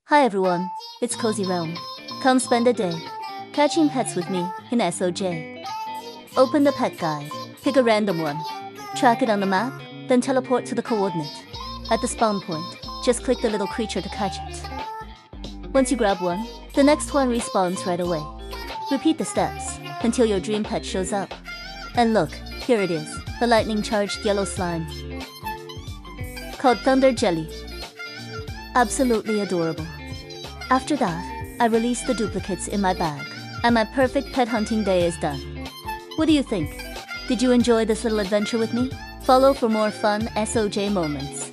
Hi everyone, it's Cozy Realm. Come spend a day catching pets with me in SOJ. Open the pet guide, pick a random one, track it on the map, then teleport to the coordinate. At the spawn point, just click the little creature to catch it. Once you grab one, the next one respawns right away. Repeat the steps until your dream pet shows up. And look, here it is, the lightning-charged yellow slime. Called Thunder Jelly. Absolutely adorable. After that, I release the duplicates in my bag, and my perfect pet hunting day is done. What do you think? Did you enjoy this little adventure with me? Follow for more fun SOJ moments.